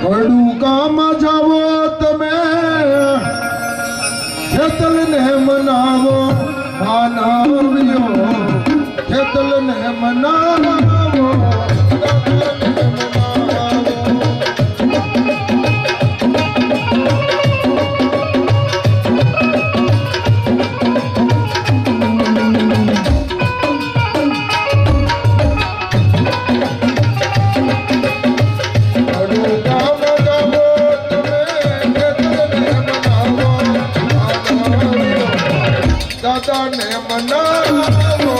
વડુકામાં જાવો તમે ખેતલને મનાવો માનવ્યો ખેતલને મનાવો દાદાને મનાવો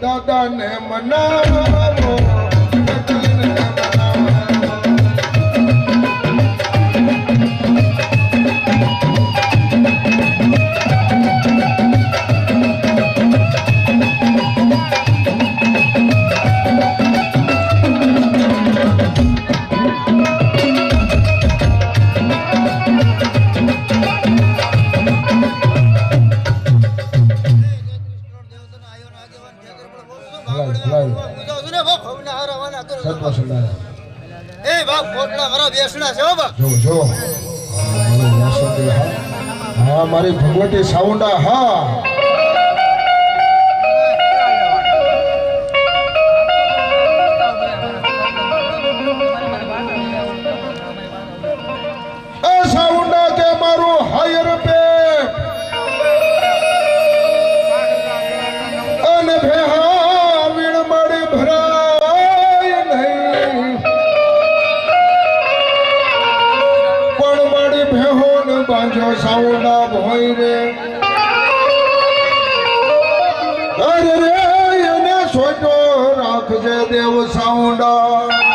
દાદાને મનાવો મારી ભગવતી સાઉન્ડા હા સાઉન્ડા કે મારું હાયર પે અને ભેહા વીણ મારી ભરાય નહીં પણ મારી ભેહો ને બાંધો સાઉન્ડા ભોય રે અરે રે એને સોટો રાખજે દેવ સાઉન્ડા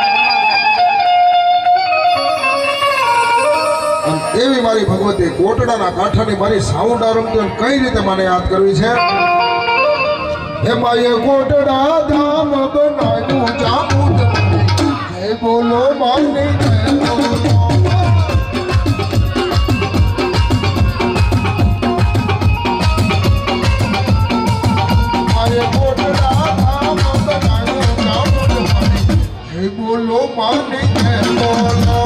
એવી મારી ભગવતી કોટડાના કાંઠાની મારી સાઉન્ડા રમતી કઈ રીતે મને યાદ કરવી છે એમાં એ કોટડા ધામ બનાવ્યું જામું જય બોલો માની જય બોલો બોલો માની જય બોલો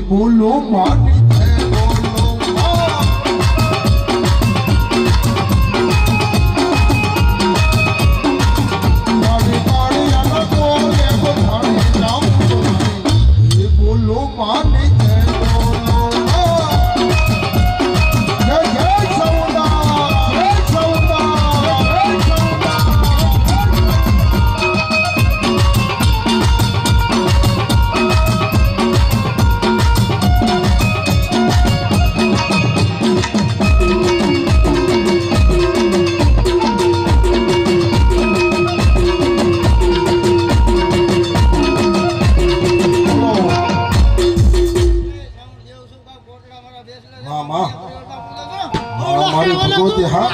બોલો માની જય બોલો મારી પાડી આનો કોને બધાણી જાઉં બોલો માની જય બોલો જય જય સાઉન્ડા જય સાઉન્ડા જય સાઉન્ડા માં મારી ભગવતી હા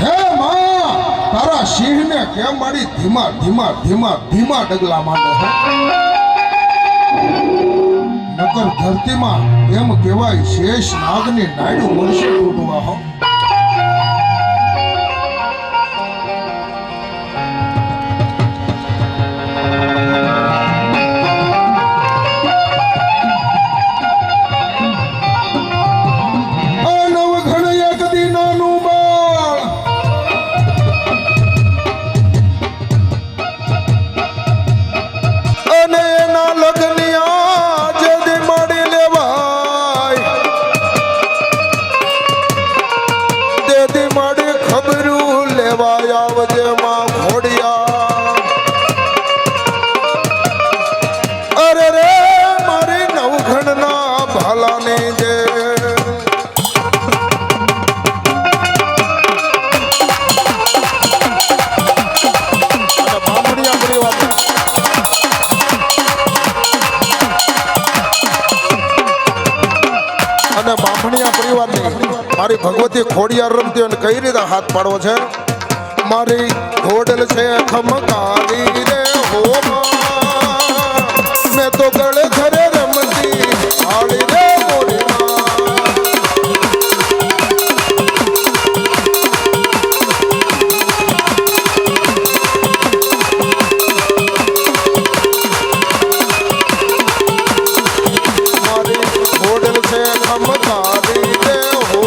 હે માં તારા સિંહને કેમ મારી ધીમા ધીમા ધીમા ધીમા ડગલા માંડે હે નકર ધરતીમાં એમ કહેવાય શેષ નાગની નાયડું મળશે તૂટવા હો મારી ભગવતી ખોડિયાર રમતી અને કઈ રીતે હાથ પાડવો છે મારી ઘોડલ છે ખમકારી રે હો મેં તો ગળે ઘરે રમતી હાળી રે મોરી મારી ઘોડલ છે ખમકારી રે હો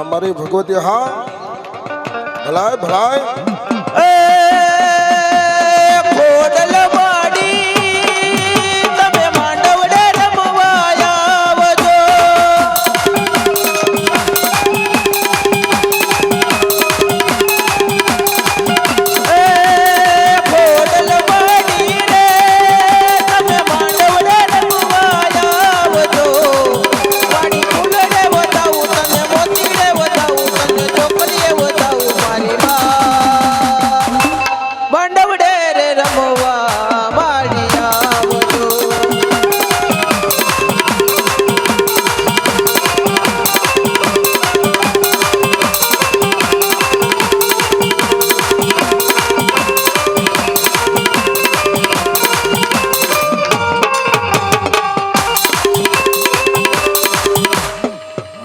મારી ભગવતી હા ભલાય ભલાય ખોડલ વાડી તમે માંડવડે રમવા આવજો ખોડલ વાડી રે તમે માંડવડે રમવા આવજો વાડી ફૂલડે વધાવું તને મોતીડે વધાવું તને ચોકલીએ વધાવું મારી માંડવડે રે રમવા મારી આવજો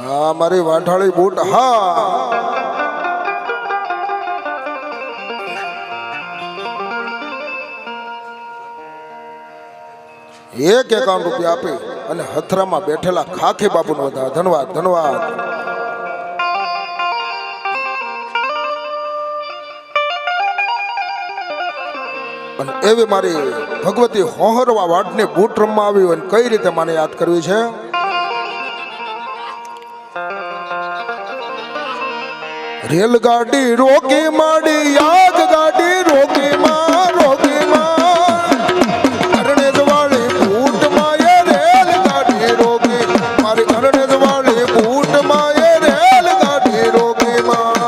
હા મારી વાંઠાળી બૂટ હા એક 51 રૂપિયા આપી અને હથરામાં બેઠેલા ખાખી બાપુનો વધાર ધન્યવાદ ધન્યવાદ અને એવી મારી ભગવતી હોહરવા વાટની બૂટ રમવા આવી અને કઈ રીતે મને યાદ કરવી છે રેલગાડી રોકી માડી આગ ગાડી રોકી માં કરણેજ વાળી બૂટ માં એ રેલગાડી રોકી મારી કરણેજ વાળી બૂટ માં એ રેલગાડી રોકી માં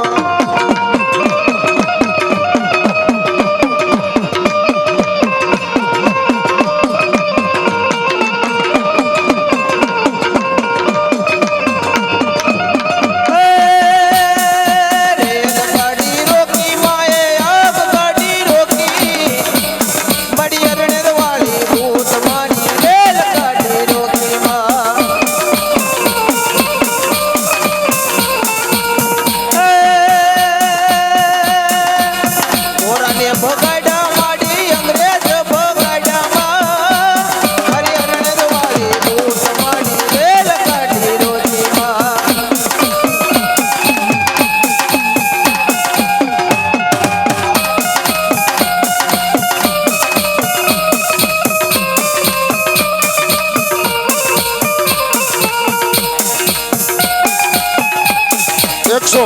100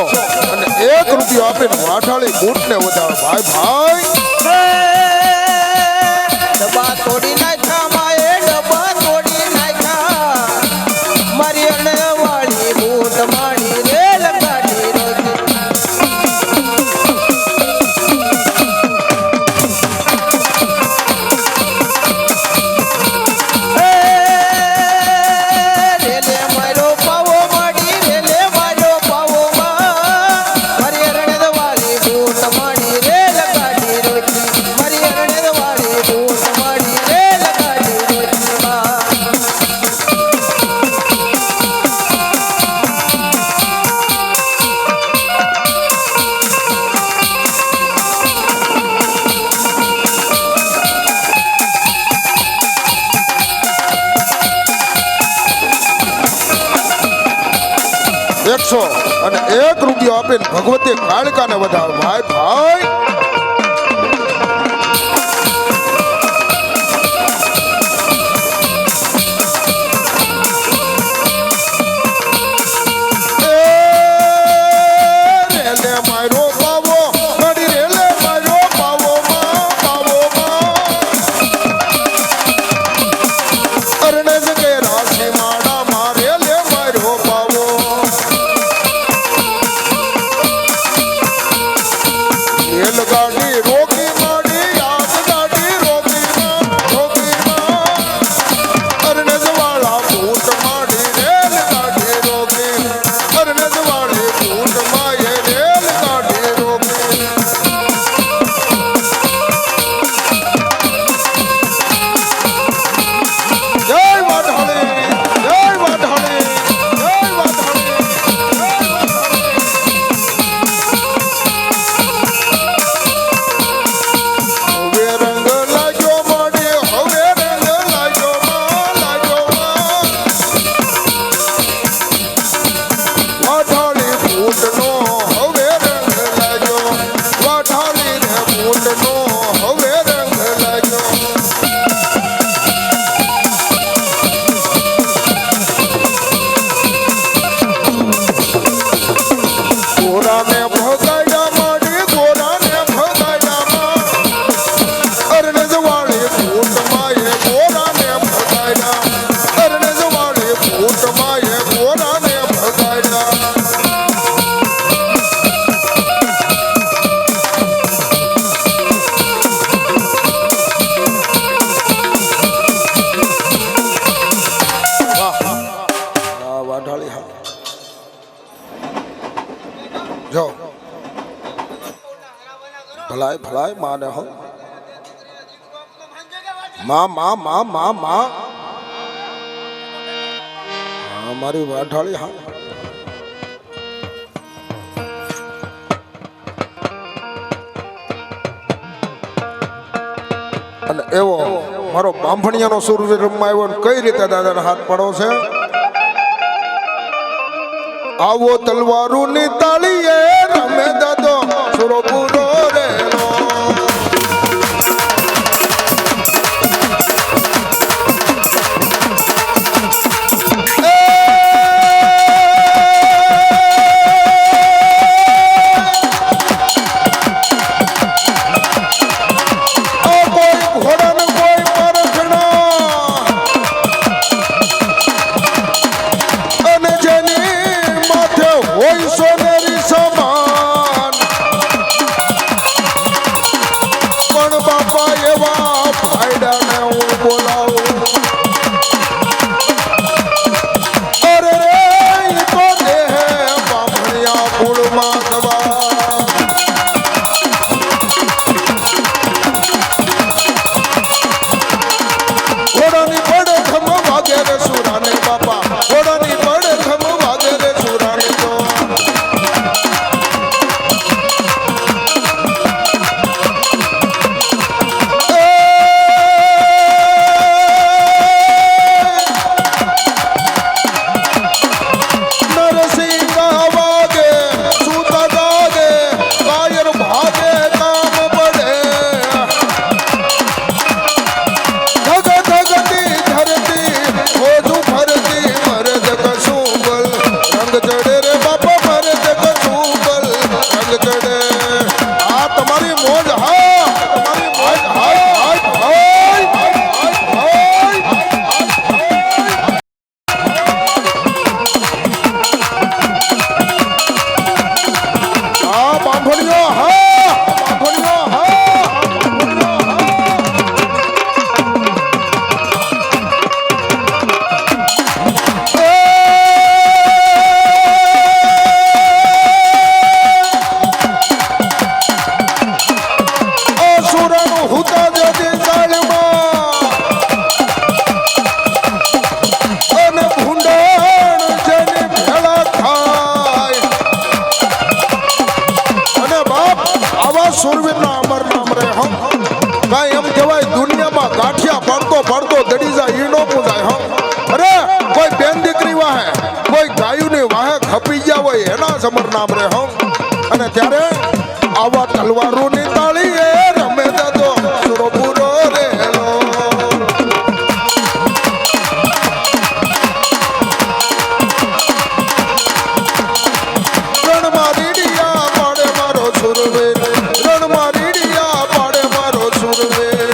અને 1 રૂપિયો આપીને વાઠાળી બૂટને વધારો ભાઈ ડબ્બા તોડી નાખ્યા માએ ડબ્બા તોડી નાખ્યા મારી અણવાળી બૂટ માડી રેલ ગાડી રોકી રેલે મારો પાવો માડી રેલે મારો પાવો મારી અણવાળી બૂટ માડી રેલ ગાડી રોકી મારી અણવાળી બૂટ માડી રેલ ગાડી રોકી એકસો અને 1 રૂપિયો આપીને ભગવતી કાળકાને વધારો ભાઈ રેલે મારો પાવો મારી રેલે મારો પાવો અરણે જગે રાશી માડા મારે લે મારો પાવો રેલગાડી રોકી માડી આગ ગાડી રોકી માં અરણેજવાળા બૂટ માડી રેલગાડી રોકી અરણેજવાળી બૂટ માં એ રેલગાડી રોકી જય વાઢાળી જય વાઢાળી જય વાઢાળી હવે રંગ લાગ્યો માડી હવે રંગ લાગ્યો વાઢાળી બૂટનો હવે રંગ લાગ્યો વાઢાળી ને બૂટનો હવે રંગ લાગ્યો ગોરાને ભગાડ્યા માડી ગોરાને ભગાડ્યા અરણેજવાળી બૂટમાં એ ગોરાને ભગાડ્યા અરણેજવાળી બૂટમાં એ ગોરાને ભગાડ્યા વાઢાળી હા જો ભલાય માને હો માં મારી વાઢાળી હા અને એવો મારો બાંભણિયાનો સૂરવીર રમવા આવ્યો ને કઈ રીતે દાદાને હાથ પડો છે આવો તલવારું ની તાળીએ રમે દાદો સુરો પૂરો રેલો ભાઈ એના સમર નામ રે હો અને ત્યારે આવા તલવારોની તાળી એ રમે દાદો સુરો પૂરો રેલો રણ મારી ડિયા પાડે મારો સુરવીર રણ મારી ડિયા પાડે મારો સુરવીર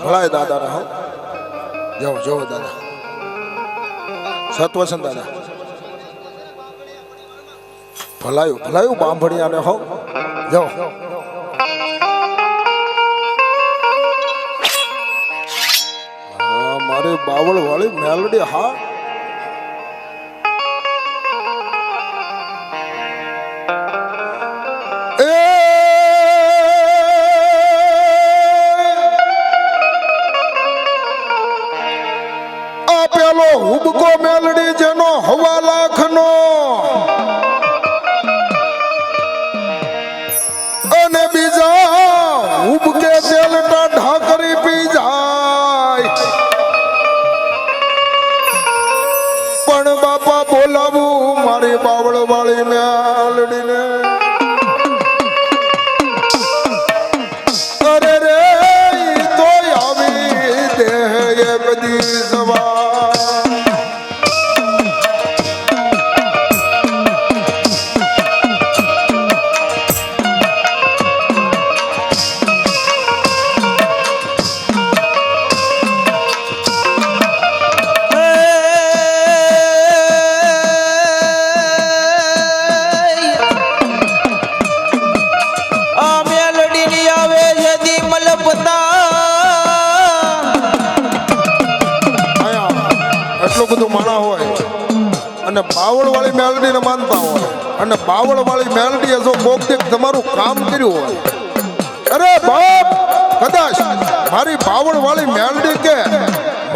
ભલાય દાદા ને હો જાઓ જાઓ દાદા સતવસન દાદા ભલાયું ભલાયું બાંભણિયા ને હો જાઓ હા મારી બાવળ વાળી મેલડી હા હુબકો મેલડી જેનો હવા લાખનો અને બીજા હુબકે તેલટા ઢાકરી પી જાય પણ બાપા બોલાવું મારી બાવળ વાળી મેલડીને અરે રે તો આવી દેહ એક દી સવા બધું માણા હોય અને બાવળ વાળી મેલડી ને માનતા હોય અને બાવળ વાળી મેલડી જો કોક તમારું કામ કર્યું હોય અરે બાપ કદાચ મારી બાવળ વાળી મેલડી કે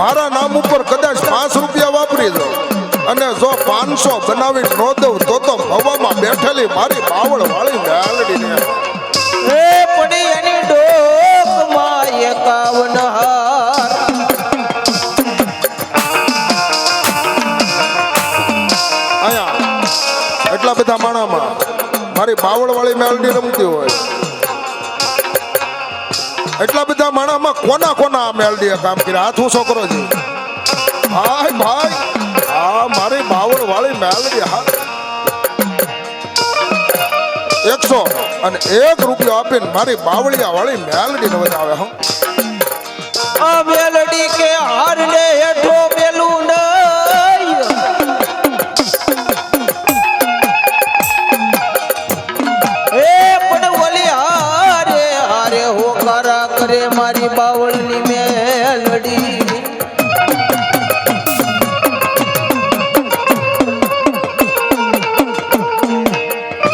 મારા નામ ઉપર કદાચ 5 રૂપિયા વાપરી દો અને જો 500 બનાવી ન દઉં તો હવામાં બેઠેલી મારી બાવળ વાળી મેલડી ને પડી એની ડોકમાં 51 હાર એટલા બધા માણામાં મારી બાવળ વાળી મેલડી રમતી હોય એટલા બધા માણામાં કોના કોના આ મેલડીએ કામ કર્યા હાથ ઊંચો કરો છે ભાઈ ભાઈ આ મારી બાવળ વાળી મેલડી હા 101 રૂપિયો આપીને મારી બાવળિયા વાળી મેલડી ને વધાવે હો આ મેલડી કે હાર ને હેઠો પેલું કરે મારી બાવળની મેલડી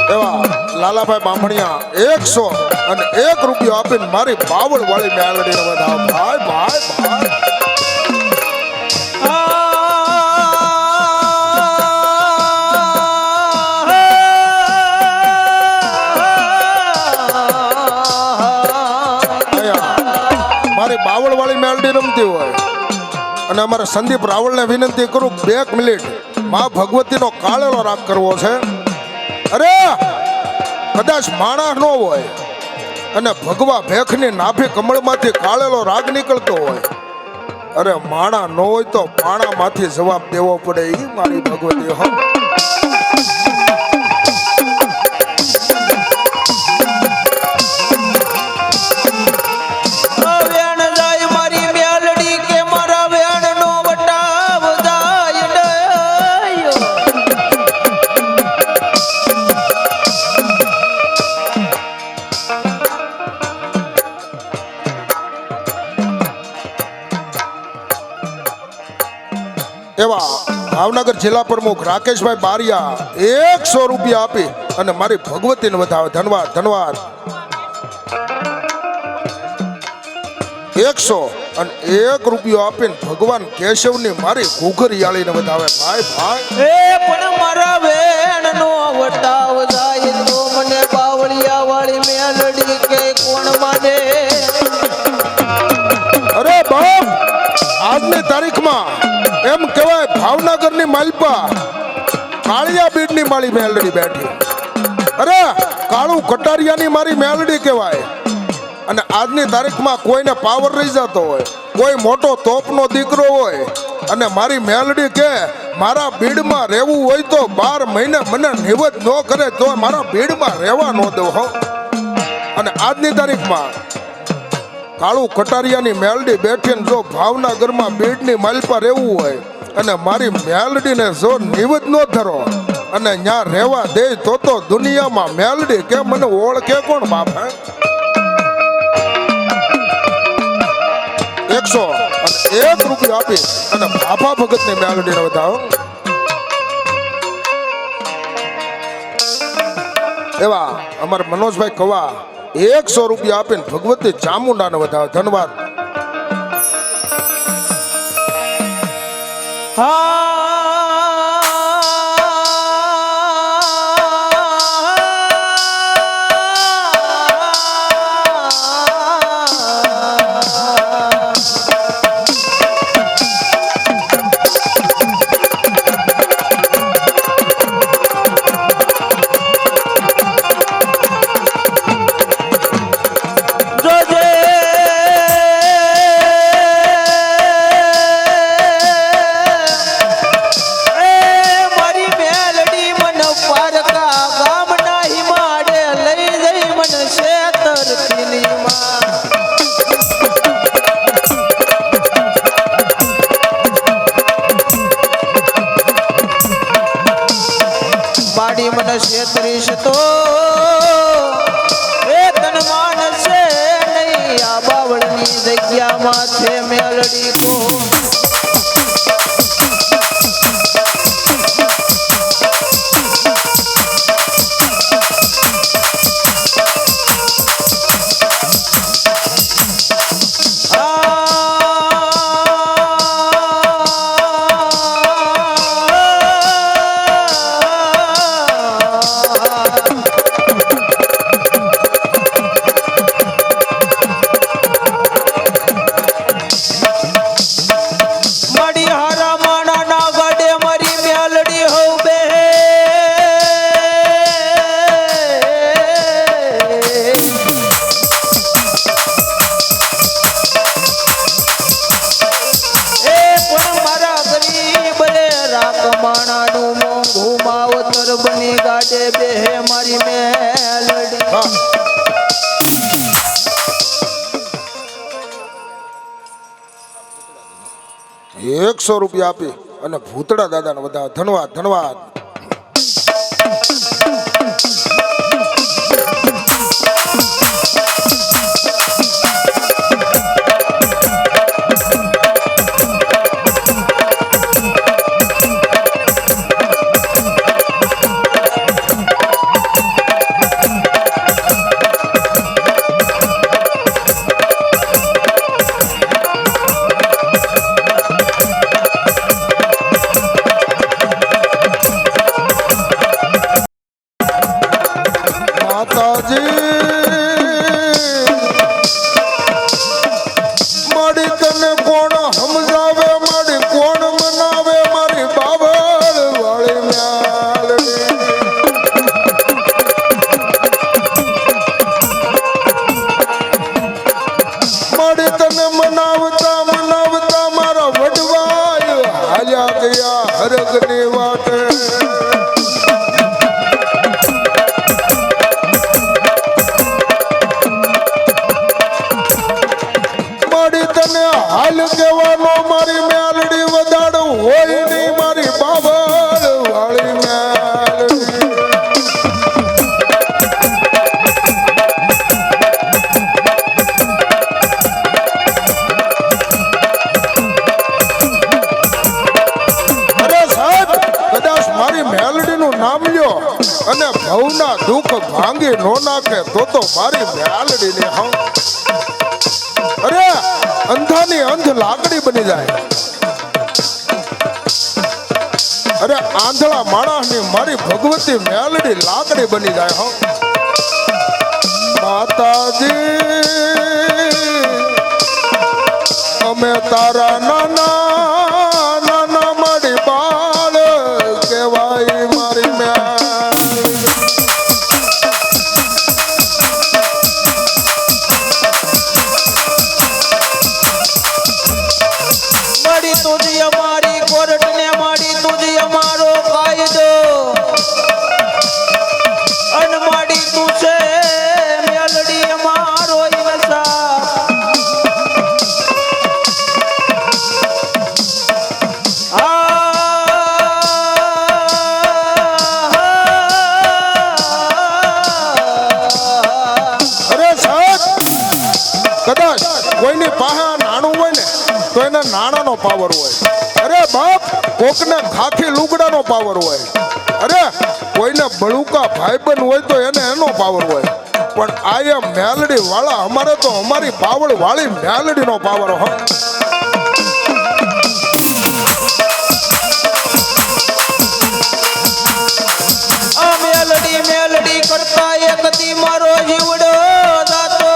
એવા લાલાભાઈ બામણિયા 101 રૂપિયો આપીને મારી બાવળ વાળી મેલડી ને વધાવ ભાઈ ભાઈ ભાઈ અમારી બાવળવાળી મેલડી રમતી હોય અને અમારે સંદીપ રાવળને વિનંતી કરું 2 મિનિટ માં ભગવતીનો કાળેલો રાગ કરવો છે. અરે કદાચ માણસ ન હોય અને ભગવા ભેખની નાભી કમળમાંથી કાળેલો રાગ નીકળતો હોય, અરે માણા ન હોય તો પાણામાંથી જવાબ દેવો પડે. ઈ મારી ભગવતી હો. એવા ભાવનગર જિલ્લા પ્રમુખ રાકેશભાઈ બારિયા 100 રૂપિયા આપી અને મારી ભગવતીને વધાવે. ધન્યવાદ ધન્યવાદ. 101 રૂપિયો આપીને ભગવાન કેશવની મારી ઘૂઘરિયાળીને વધાવે. ભાઈ ભાઈ એ પણ મારા વેણનો વટાવ જાય તો મને બાવળિયા વાળી મેલડી કે કોણ માને. અરે બાપ, આજની તારીખમાં એમ કહેવાય ભાવનગરની માલપા કાળિયા બીડની મારી મેલડી બેઠી. અરે કાળું કટારિયાની મારી મેલડી કહેવાય. અને આજની તારીખમાં કોઈને પાવર રહી જતો હોય, કોઈ મોટો તોપનો દીકરો હોય અને મારી મેલડી કે મારા બીડમાં રહેવું હોય તો 12 મહિને મને નિવત ન કરે તો મારા બીડમાં રહેવા ન દો હો. અને આજની તારીખમાં કાળું કટારિયાની મેલડી બેઠીને જો ભાવનગરમાં બીડની માલપા રહેવું હોય અને મારી મેલડીને જો નિવત ન ધરો અને ત્યાં રહેવા દે તો દુનિયામાં મેલડી કે મને ઓળખે કોણ બાપ? 101 રૂપિયા આપી અને બાબા ભગતની મેલડીને વધાવો. એવા અમારા મનોજભાઈ કવા 100 રૂપિયા આપીને ભગવતી ચામુંડાને વધાવે. ધન્યવાદ. મને છેતરીશ તો એ તન માનશે નહીં. આ બાવળની જગ્યામાં છે મેલડી તો બની ગાડે બેહે મારી મેલડી. 100 રૂપિયા આપી અને ભૂતડા દાદાને વધાવે. ધન્યવાદ ધન્યવાદ. મારી તને કોણ સમજાવે મારી કોણ મનાવે મારી બાવળ વાળી મ્યાલડી મારી તને મનાવતા મનાવતા મારા વડવાય હાલ્યા ગયા હરગની વાટે હાલ કેવાનો મારી મ્યાલડી વધાડ હોય નહીં મારી બાવળ વાળી મ્યાલડી અરે સાહેબ કદાચ મારી મ્યાલડીનું નામ લ્યો અને ભવના દુઃખ ભાંગી નો નાખે તો મારી મ્યાલડીને હમ અરે અંધાની અંધ લાકડી બની જાય અરે આંધળા માણસની મારી ભગવતી મેલડી લાકડી બની જાય હો માતાજી અમે તારા નાના નાના મારી બાળ કહેવાય મારી મેલડી તુજી અમારી કોર્ટ ને માડી તુજી અમારો કાયદો અન માડી તું છે મેલડી અમારો ઇન્સાફ અરે સાહેબ કદાચ કોઈની પાસે નાણું હોય ને તો એને નાણાનો પાવર હોય અરે બાપ કોકને ખાખી લુગડાનો પાવર હોય અરે કોઈને બળુકા ભાઈબંધ હોય તો એને એનો પાવર હોય પણ આ મેલડી વાળા અમારે તો અમારી બાવળ વાળી મેલડીનો પાવર હોય આ મેલડી મેલડી કરતા એક દી મારો જીવડો જાતો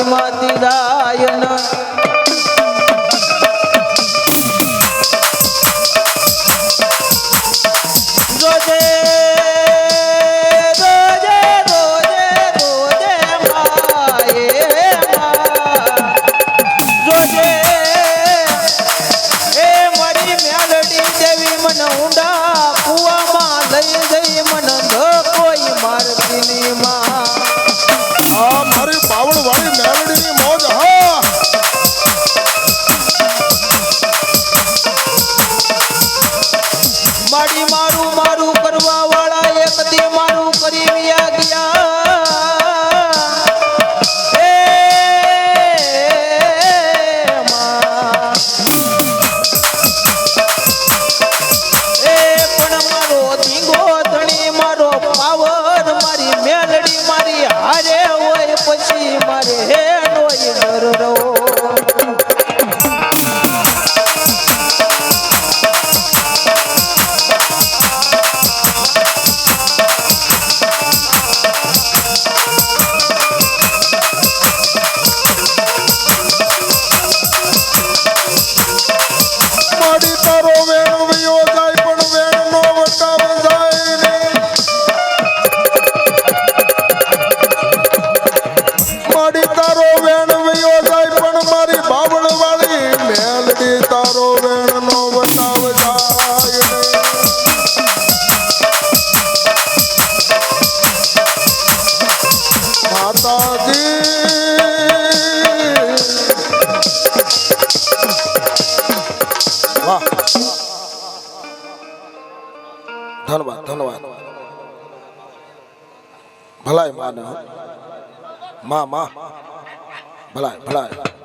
માંથી દાયન જોજે રોજે રોજે રોજે માએ જોજે એ મારી મેલડી દેવી મને ઊંડા કુવામાં લઈ જઈ મને કોઈ મારતી ની માં આ મારી બાવળ વાળી મેલડીની મોજ હા માડી મારું મારું કરવા વાળા એક દી મારું કરી ગયા એ પણ મારો ધીંગો ધણી મારો પાવર મારી મેલડી મારી હારે હોય પછી મારે હે નોય ડર રહો માડી તારો વેણ વયો જાય પણ વેણ નો વટાવ જાય ને માડી તારો વેણ વયો જાય પણ મારી બાવળ વાળી મેલડી તારો વેણ નો વટાવ જાય ને માતાજી વાહ ધન્યવાદ ધન્યવાદ ભલાય માં ભલાય ભલાય